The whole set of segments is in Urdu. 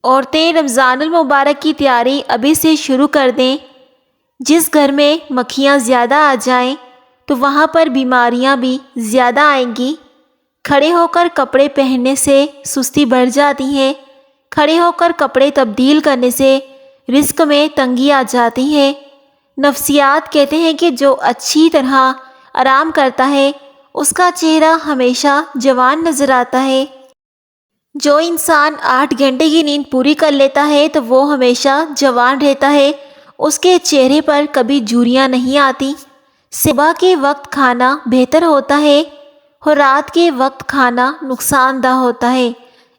عورتیں رمضان المبارک کی تیاری ابھی سے شروع کر دیں۔ جس گھر میں مکھیاں زیادہ آ جائیں تو وہاں پر بیماریاں بھی زیادہ آئیں گی۔ کھڑے ہو کر کپڑے پہننے سے سستی بڑھ جاتی ہے۔ کھڑے ہو کر کپڑے تبدیل کرنے سے رزق میں تنگی آ جاتی ہے۔ نفسیات کہتے ہیں کہ جو اچھی طرح آرام کرتا ہے اس کا چہرہ ہمیشہ جوان نظر آتا ہے۔ جو انسان 8 گھنٹے کی نیند پوری کر لیتا ہے تو وہ ہمیشہ جوان رہتا ہے، اس کے چہرے پر کبھی جھریاں نہیں آتی۔ صبح کے وقت کھانا بہتر ہوتا ہے اور رات کے وقت کھانا نقصان دہ ہوتا ہے۔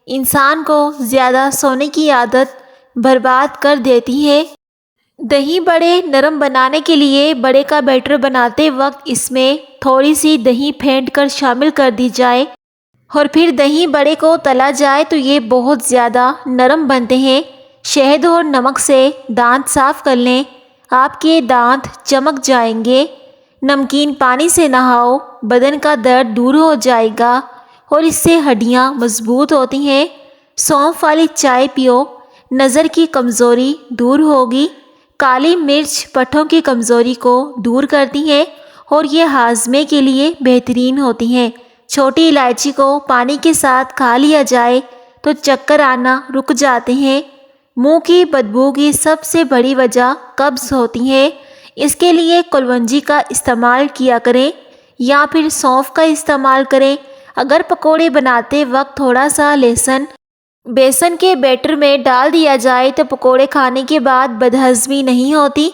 انسان کو زیادہ سونے کی عادت برباد کر دیتی ہے۔ دہی بڑے نرم بنانے کے لیے بڑے کا بیٹر بناتے وقت اس میں تھوڑی سی دہی پھینٹ کر شامل کر دی جائے اور پھر دہی بڑے کو تلا جائے تو یہ بہت زیادہ نرم بنتے ہیں۔ شہد اور نمک سے دانت صاف کر لیں، آپ کے دانت چمک جائیں گے۔ نمکین پانی سے نہاؤ، بدن کا درد دور ہو جائے گا اور اس سے ہڈیاں مضبوط ہوتی ہیں۔ سونف والی چائے پیو، نظر کی کمزوری دور ہوگی۔ کالی مرچ پٹھوں کی کمزوری کو دور کرتی ہیں اور یہ ہاضمے کے لیے بہترین ہوتی ہیں۔ چھوٹی الائچی کو پانی کے ساتھ کھا لیا جائے تو چکر آنا رک جاتے ہیں۔ منہ کی بدبو کی سب سے بڑی وجہ قبض ہوتی ہے، اس کے لیے کلونجی کا استعمال کیا کریں یا پھر سونف کا استعمال کریں۔ اگر پکوڑے بناتے وقت تھوڑا سا لہسن بیسن کے بیٹر میں ڈال دیا جائے تو پکوڑے کھانے کے بعد بدہضمی نہیں ہوتی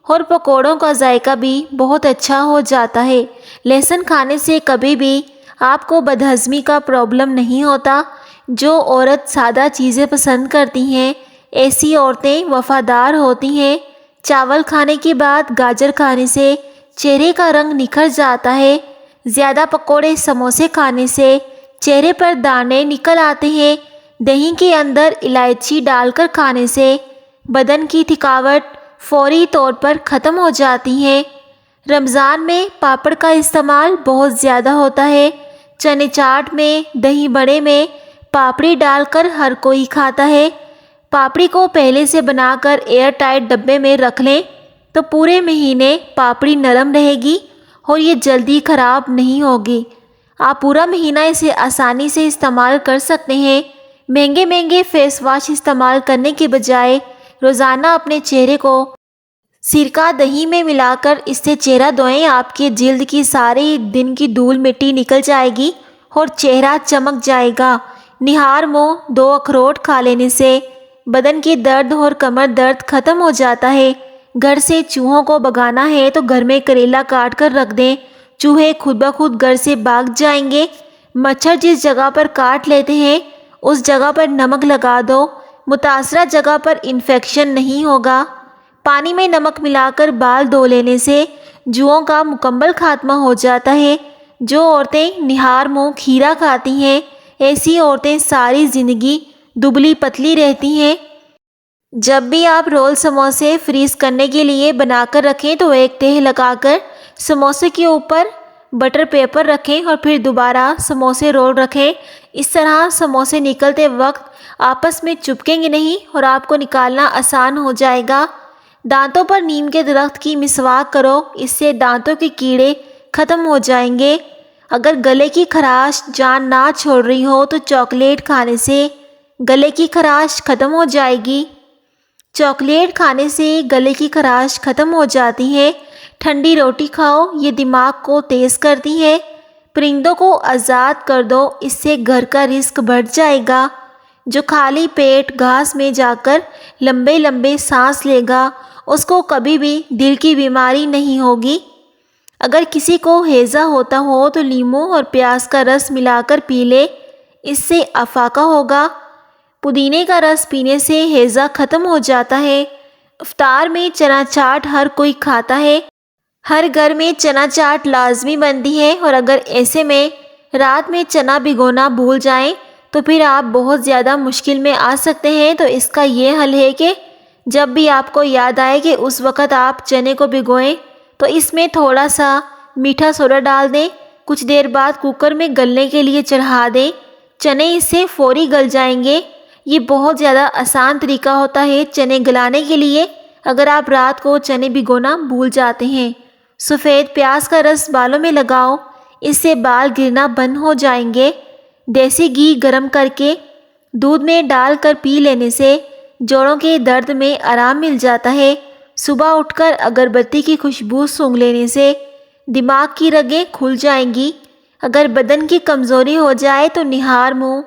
اور پکوڑوں کا ذائقہ بھی بہت اچھا ہو جاتا ہے۔ لہسن کھانے سے کبھی بھی آپ کو بدہضمی کا پرابلم نہیں ہوتا۔ جو عورت سادہ چیزیں پسند کرتی ہیں ایسی عورتیں وفادار ہوتی ہیں۔ چاول کھانے کے بعد گاجر کھانے سے چہرے کا رنگ نکھر جاتا ہے۔ زیادہ پکوڑے سموسے کھانے سے چہرے پر دانے نکل آتے ہیں۔ دہی کے اندر الائچی ڈال کر کھانے سے بدن کی تھکاوٹ فوری طور پر ختم ہو جاتی ہے۔ رمضان میں پاپڑ کا استعمال بہت زیادہ ہوتا ہے۔ چنے چاٹ میں، دہی بڑے میں پاپڑی ڈال کر ہر کوئی کھاتا ہے۔ پاپڑی کو پہلے سے بنا کر ایئر ٹائٹ ڈبے میں رکھ لیں تو پورے مہینے پاپڑی نرم رہے گی اور یہ جلدی خراب نہیں ہوگی۔ آپ پورا مہینہ اسے آسانی سے استعمال کر سکتے ہیں۔ مہنگے فیس واش استعمال کرنے کے بجائے روزانہ اپنے چہرے کو سرکہ دہی میں ملا کر اس سے چہرہ دھوئیں۔ آپ کے جلد کی ساری دن کی دھول مٹی نکل جائے گی اور چہرہ چمک جائے گا۔ نہار منہ 2 اخروٹ کھا لینے سے بدن کے درد اور کمر درد ختم ہو جاتا ہے۔ گھر سے چوہوں کو بھگانا ہے تو گھر میں کریلا کاٹ کر رکھ دیں، چوہے خود بخود گھر سے بھاگ جائیں گے۔ مچھر جس جگہ پر کاٹ لیتے ہیں اس جگہ پر نمک لگا دو، متاثرہ جگہ پر انفیکشن نہیں ہوگا۔ پانی میں نمک ملا کر بال دھو لینے سے جوؤں کا مکمل خاتمہ ہو جاتا ہے۔ جو عورتیں نہار منہ کھیرا کھاتی ہیں ایسی عورتیں ساری زندگی دبلی پتلی رہتی ہیں۔ جب بھی آپ رول سموسے فریز کرنے کے لیے بنا کر رکھیں تو ایک تہہ لگا کر سموسے کے اوپر بٹر پیپر رکھیں اور پھر دوبارہ سموسے رول رکھیں۔ اس طرح سموسے نکلتے وقت آپس میں چپکیں گے نہیں اور آپ کو نکالنا آسان ہو جائے گا۔ دانتوں پر نیم کے درخت کی مسواک کرو، اس سے دانتوں کے کیڑے ختم ہو جائیں گے۔ اگر گلے کی خراش جان نہ چھوڑ رہی ہو تو چاکلیٹ کھانے سے گلے کی خراش ختم ہو جائے گی۔ چاکلیٹ کھانے سے گلے کی خراش ختم ہو جاتی ہے۔ ٹھنڈی روٹی کھاؤ، یہ دماغ کو تیز کرتی ہے۔ پرندوں کو آزاد کر دو، اس سے گھر کا رزق بڑھ جائے گا۔ جو خالی پیٹ گھاس میں جا کر لمبے سانس لے گا اس کو کبھی بھی دل کی بیماری نہیں ہوگی۔ اگر کسی کو ہیضہ ہوتا ہو تو لیموں اور پیاز کا رس ملا کر پی لے، اس سے افاقہ ہوگا۔ پودینے کا رس پینے سے ہیضہ ختم ہو جاتا ہے۔ افطار میں چنا چاٹ ہر کوئی کھاتا ہے۔ ہر گھر میں چنا چاٹ لازمی بنتی ہے اور اگر ایسے میں رات میں چنا بھگونا بھول جائیں تو پھر آپ بہت زیادہ مشکل میں آ سکتے ہیں۔ تو اس کا یہ حل ہے کہ جب بھی آپ کو یاد آئے کہ اس وقت آپ چنے کو بھگوئیں تو اس میں تھوڑا سا میٹھا سوڈا ڈال دیں، کچھ دیر بعد کوکر میں گلنے کے لیے چڑھا دیں۔ چنے اس سے فوری گل جائیں گے۔ یہ بہت زیادہ آسان طریقہ ہوتا ہے چنے گلانے کے لیے اگر آپ رات کو چنے بھگونا بھول جاتے ہیں۔ سفید پیاز کا رس بالوں میں لگاؤ، اس سے بال گرنا بند ہو جائیں گے۔ دیسی گھی گرم کر کے دودھ میں ڈال کر پی لینے سے جوڑوں کے درد میں آرام مل جاتا ہے۔ صبح اٹھ کر اگربتی کی خوشبو سونگھ لینے سے دماغ کی رگیں کھل جائیں گی۔ اگر بدن کی کمزوری ہو جائے تو نہار منہ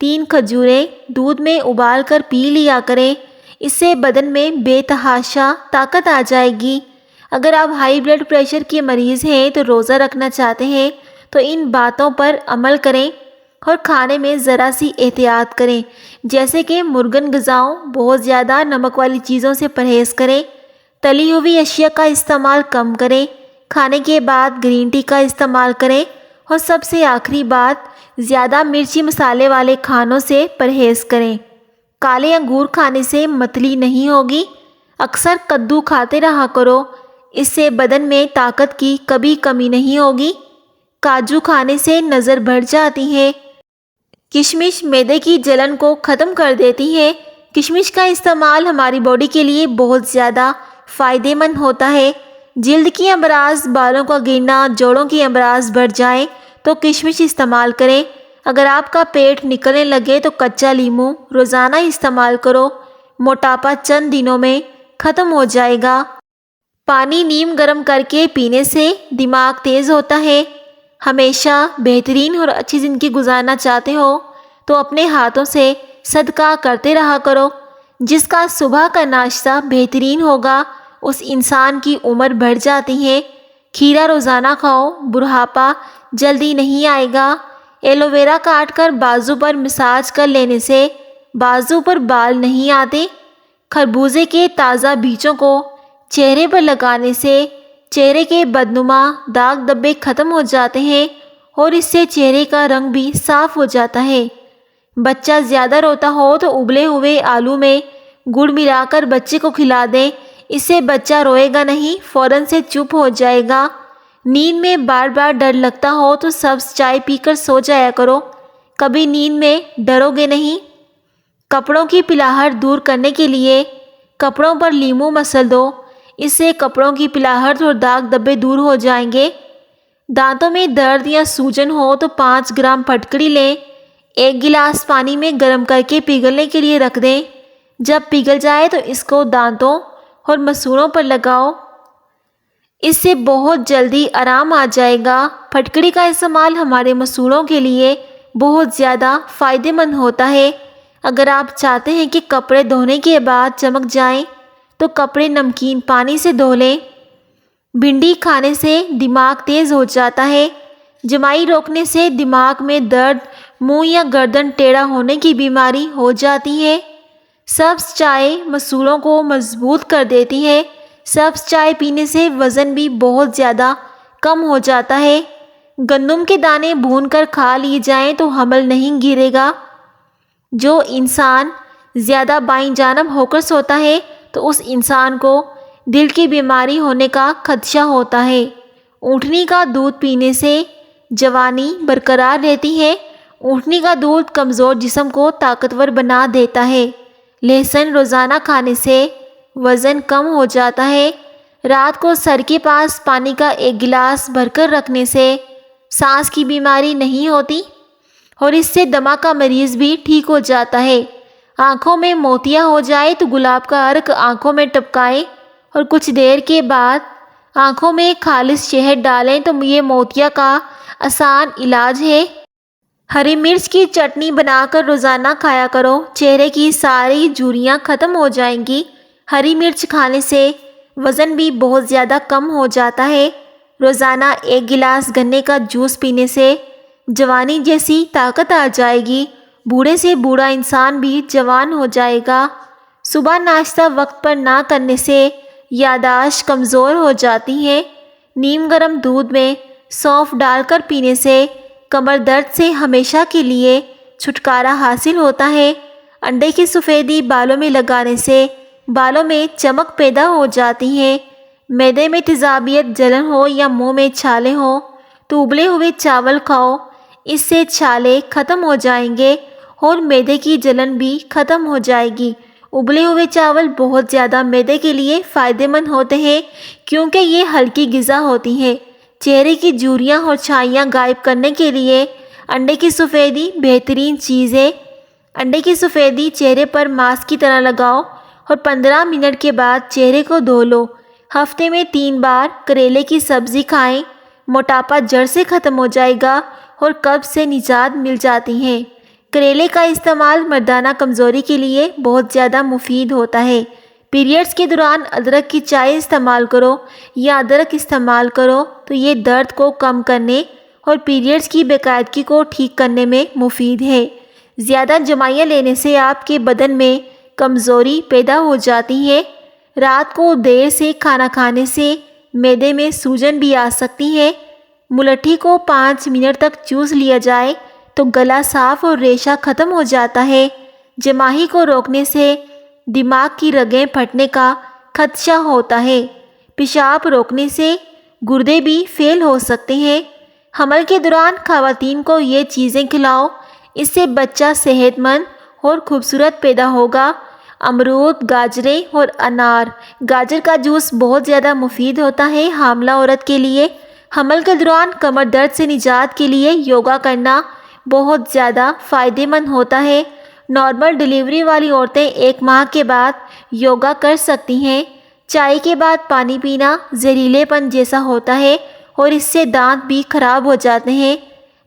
3 کھجوریں دودھ میں ابال کر پی لیا کریں، اس سے بدن میں بے تحاشا طاقت آ جائے گی۔ اگر آپ ہائی بلڈ پریشر کے مریض ہیں تو روزہ رکھنا چاہتے ہیں تو ان باتوں پر عمل کریں اور کھانے میں ذرا سی احتیاط کریں، جیسے کہ مرغن غذاؤں، بہت زیادہ نمک والی چیزوں سے پرہیز کریں، تلی ہوئی اشیاء کا استعمال کم کریں، کھانے کے بعد گرین ٹی کا استعمال کریں، اور سب سے آخری بات، زیادہ مرچی مسالے والے کھانوں سے پرہیز کریں۔ کالے انگور کھانے سے متلی نہیں ہوگی۔ اکثر کدو کھاتے رہا کرو، اس سے بدن میں طاقت کی کبھی کمی نہیں ہوگی۔ کاجو کھانے سے نظر بڑھ جاتی ہے۔ کشمش معدے کی جلن کو ختم کر دیتی ہے۔ کشمش کا استعمال ہماری باڈی کے لیے بہت زیادہ فائدہ مند ہوتا ہے۔ جلد کی امراض، بالوں کا گرنا، جوڑوں کی امراض بڑھ جائیں تو کشمش استعمال کریں۔ اگر آپ کا پیٹ نکلنے لگے تو کچا لیموں روزانہ استعمال کرو، موٹاپا چند دنوں میں ختم ہو جائے گا۔ پانی نیم گرم کر کے پینے سے دماغ تیز ہوتا ہے۔ ہمیشہ بہترین اور اچھی زندگی گزارنا چاہتے ہو تو اپنے ہاتھوں سے صدقہ کرتے رہا کرو۔ جس کا صبح کا ناشتہ بہترین ہوگا اس انسان کی عمر بڑھ جاتی ہے۔ کھیرا روزانہ کھاؤ، بڑھاپا جلدی نہیں آئے گا۔ ایلو ویرا کاٹ کر بازو پر مساج کر لینے سے بازو پر بال نہیں آتے۔ خربوزے کے تازہ بیجوں کو چہرے پر لگانے سے چہرے کے بدنما داغ دھبے ختم ہو جاتے ہیں اور اس سے چہرے کا رنگ بھی صاف ہو جاتا ہے۔ بچہ زیادہ روتا ہو تو ابلے ہوئے آلو میں گڑ ملا کر بچے کو کھلا دیں، اس سے بچہ روئے گا نہیں، فوراً سے چپ ہو جائے گا۔ نیند میں بار بار ڈر لگتا ہو تو سبز چائے پی کر سو جایا کرو، کبھی نیند میں ڈرو گے نہیں۔ کپڑوں کی پلاہٹ دور کرنے کے لیے کپڑوں پر لیموں مسل دو، اس سے کپڑوں کی پلاہٹ اور داغ دھبے دور ہو جائیں گے۔ دانتوں میں درد یا سوجن ہو تو 5 گرام پھٹکڑی لیں، 1 گلاس پانی میں گرم کر کے پگھلنے کے لیے رکھ دیں۔ جب پگھل جائے تو اس کو دانتوں اور مسوڑوں پر لگاؤ، اس سے بہت جلدی آرام آ جائے گا۔ پھٹکڑی کا استعمال ہمارے مسوڑوں کے لیے بہت زیادہ فائدہ مند ہوتا ہے۔ اگر آپ چاہتے ہیں کہ کپڑے دھونے کے بعد چمک جائیں تو کپڑے نمکین پانی سے دھو لیں۔ بھنڈی کھانے سے دماغ تیز ہو جاتا ہے۔ جمائی روکنے سے دماغ میں درد، منہ یا گردن ٹیڑھا ہونے کی بیماری ہو جاتی ہے۔ سبز چائے مسوڑوں کو مضبوط کر دیتی ہے۔ سبز چائے پینے سے وزن بھی بہت زیادہ کم ہو جاتا ہے۔ گندم کے دانے بھون کر کھا لیے جائیں تو حمل نہیں گرے گا۔ جو انسان زیادہ بائیں جانب ہو کر سوتا ہے تو اس انسان کو دل کی بیماری ہونے کا خدشہ ہوتا ہے۔ اونٹنی کا دودھ پینے سے جوانی برقرار رہتی ہے۔ اونٹنی کا دودھ کمزور جسم کو طاقتور بنا دیتا ہے۔ لہسن روزانہ کھانے سے وزن کم ہو جاتا ہے۔ رات کو سر کے پاس پانی کا 1 گلاس بھر کر رکھنے سے سانس کی بیماری نہیں ہوتی اور اس سے دمہ کا مریض بھی ٹھیک ہو جاتا ہے۔ آنکھوں میں موتیا ہو جائے تو گلاب کا عرق آنکھوں میں ٹپکائیں اور کچھ دیر کے بعد آنکھوں میں خالص شہد ڈالیں تو یہ موتیا کا آسان علاج ہے۔ ہری مرچ کی چٹنی بنا کر روزانہ کھایا کرو، چہرے کی ساری جھریاں ختم ہو جائیں گی۔ ہری مرچ کھانے سے وزن بھی بہت زیادہ کم ہو جاتا ہے۔ روزانہ 1 گلاس گنے کا جوس پینے سے جوانی جیسی طاقت آ جائے گی۔ بوڑھے سے بوڑھا انسان بھی جوان ہو جائے گا۔ صبح ناشتہ وقت پر نہ کرنے سے یادداشت کمزور ہو جاتی ہے۔ نیم گرم دودھ میں سونف ڈال کر پینے سے کمر درد سے ہمیشہ کے لیے چھٹکارا حاصل ہوتا ہے۔ انڈے کی سفیدی بالوں میں لگانے سے بالوں میں چمک پیدا ہو جاتی ہے۔ معدے میں تیزابیت، جلن ہو یا منہ میں چھالے ہوں تو ابلے ہوئے چاول کھاؤ، اس سے چھالے ختم ہو جائیں گے اور معدے کی جلن بھی ختم ہو جائے گی۔ ابلے ہوئے چاول بہت زیادہ معدے کے لیے فائدہ مند ہوتے ہیں کیونکہ یہ ہلکی غذا ہوتی ہے۔ چہرے کی جھریاں اور چھائیاں غائب کرنے کے لیے انڈے کی سفیدی بہترین چیز ہے۔ انڈے کی سفیدی چہرے پر ماسک کی طرح لگاؤ اور 15 منٹ کے بعد چہرے کو دھو لو۔ ہفتے میں 3 بار کریلے کی سبزی کھائیں، موٹاپا جڑ سے ختم ہو جائے گا اور قبض سے نجات مل جاتی ہے۔ کریلے کا استعمال مردانہ کمزوری کے لیے بہت زیادہ مفید ہوتا ہے۔ پیریڈز کے دوران ادرک کی چائے استعمال کرو یا ادرک استعمال کرو تو یہ درد کو کم کرنے اور پیریڈز کی بے قاعدگی کو ٹھیک کرنے میں مفید ہے۔ زیادہ جمائیاں لینے سے آپ کے بدن میں کمزوری پیدا ہو جاتی ہے۔ رات کو دیر سے کھانا کھانے سے معدے میں سوجن بھی آ سکتی ہے۔ ملٹھی کو 5 منٹ تک چوس لیا جائے تو گلا صاف اور ریشہ ختم ہو جاتا ہے۔ جماہی کو روکنے سے دماغ کی رگیں پھٹنے کا خدشہ ہوتا ہے۔ پیشاب روکنے سے گردے بھی فیل ہو سکتے ہیں۔ حمل کے دوران خواتین کو یہ چیزیں کھلاؤ، اس سے بچہ صحت مند اور خوبصورت پیدا ہوگا۔ امرود، گاجریں اور انار۔ گاجر کا جوس بہت زیادہ مفید ہوتا ہے حاملہ عورت کے لیے۔ حمل کے دوران کمر درد سے نجات کے لیے یوگا کرنا بہت زیادہ فائدہ مند ہوتا ہے۔ نارمل ڈیلیوری والی عورتیں 1 ماہ کے بعد یوگا کر سکتی ہیں۔ چائے کے بعد پانی پینا زہریلے پن جیسا ہوتا ہے اور اس سے دانت بھی خراب ہو جاتے ہیں۔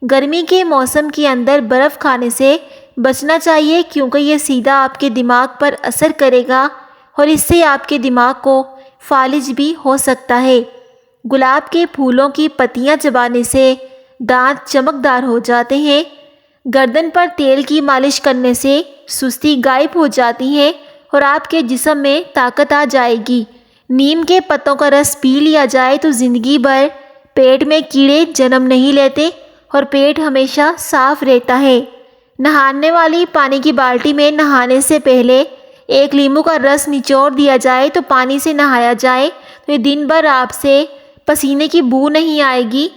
گرمی کے موسم کے اندر برف کھانے سے بچنا چاہیے کیونکہ یہ سیدھا آپ کے دماغ پر اثر کرے گا اور اس سے آپ کے دماغ کو فالج بھی ہو سکتا ہے۔ گلاب کے پھولوں کی پتیاں چبانے سے دانت چمکدار ہو جاتے ہیں۔ گردن پر تیل کی مالش کرنے سے سستی غائب ہو جاتی ہے اور آپ کے جسم میں طاقت آ جائے گی۔ نیم کے پتوں کا رس پی لیا جائے تو زندگی بھر پیٹ میں کیڑے جنم نہیں لیتے اور پیٹ ہمیشہ صاف رہتا ہے۔ نہانے والی پانی کی بالٹی میں نہانے سے پہلے 1 لیموں کا رس نچوڑ دیا جائے تو پانی سے نہایا جائے تو یہ دن بھر آپ سے پسینے کی بو نہیں آئے گی۔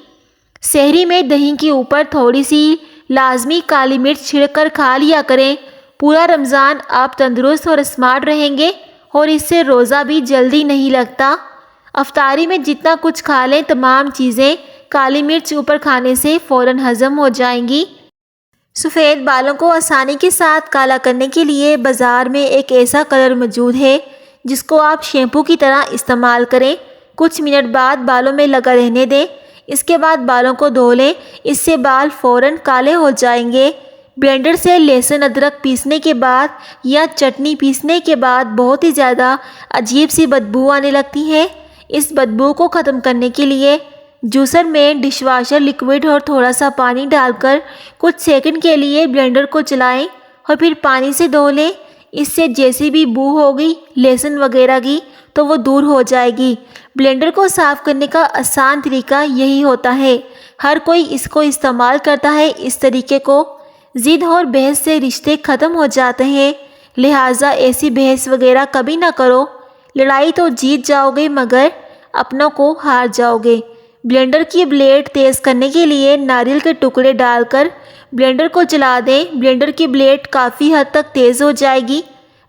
سحری میں دہی کے اوپر تھوڑی سی لازمی کالی مرچ چھڑک کر کھا لیا کریں۔ پورا رمضان آپ تندرست اور اسمارٹ رہیں گے اور اس سے روزہ بھی جلدی نہیں لگتا۔ افطاری میں جتنا کچھ کھا لیں تمام چیزیں کالی مرچ اوپر کھانے سے فوراً ہضم ہو جائیں گی۔ سفید بالوں کو آسانی کے ساتھ کالا کرنے کے لیے بازار میں ایک ایسا کلر موجود ہے جس کو آپ شیمپو کی طرح استعمال کریں۔ کچھ منٹ بعد بالوں میں لگا رہنے دیں، اس کے بعد بالوں کو دھو لیں، اس سے بال فوراً کالے ہو جائیں گے۔ بلینڈر سے لہسن ادرک پیسنے کے بعد یا چٹنی پیسنے کے بعد بہت ہی زیادہ عجیب سی بدبو آنے لگتی ہے۔ اس بدبو کو ختم کرنے کے لیے جوسر میں ڈش واشر لکوڈ اور تھوڑا سا پانی ڈال کر کچھ سیکنڈ کے لیے بلینڈر کو چلائیں اور پھر پانی سے دھو لیں۔ اس سے جیسی بھی بو ہوگی لہسن وغیرہ کی تو وہ دور ہو جائے گی۔ بلینڈر کو صاف کرنے کا آسان طریقہ یہی ہوتا ہے۔ ہر کوئی اس کو استعمال کرتا ہے۔ اس طریقے کو ضد اور بحث سے رشتے ختم ہو جاتے ہیں، لہٰذا ایسی بحث وغیرہ کبھی نہ کرو۔ لڑائی تو جیت جاؤ گے مگر اپنوں کو ہار جاؤ گے۔ بلینڈر کی بلیڈ تیز کرنے کے لیے ناریل کے ٹکڑے ڈال کر بلینڈر کو چلا دیں۔ بلینڈر کی بلیڈ کافی حد تک تیز ہو جائے گی۔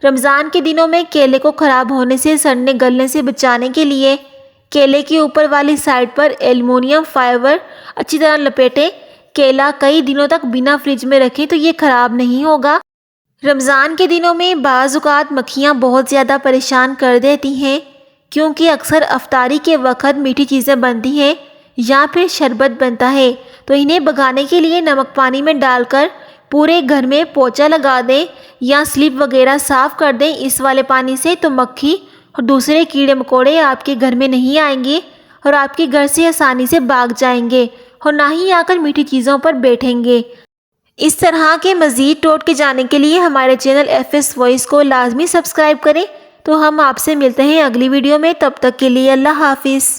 رمضان کے دنوں میں کیلے کو خراب ہونے سے سڑنے گلنے سے بچانے کے لیے کیلے کے اوپر والی سائڈ پر ایلومینیم فائبر اچھی طرح لپیٹیں۔ کیلا کئی دنوں تک بنا فریج میں رکھیں تو یہ خراب نہیں ہوگا۔ رمضان کے دنوں میں بعض اوقات مکھیاں بہت زیادہ پریشان کر دیتی ہیں کیونکہ اکثر افطاری کے وقت میٹھی چیزیں بنتی ہیں یا پھر شربت بنتا ہے تو انہیں بھگانے کے لیے نمک پانی میں ڈال کر پورے گھر میں پوچا لگا دیں یا سلیپ وغیرہ صاف کر دیں اس والے پانی سے، تو مکھی اور دوسرے کیڑے مکوڑے آپ کے گھر میں نہیں آئیں گے اور آپ کے گھر سے آسانی سے بھاگ جائیں گے اور نہ ہی آ کر میٹھی چیزوں پر بیٹھیں گے۔ اس طرح کے مزید ٹوٹکے جاننے کے لیے ہمارے چینل FS وائس کو لازمی سبسکرائب کریں۔ تو ہم آپ سے ملتے ہیں اگلی ویڈیو میں، تب تک کے لیے اللہ حافظ۔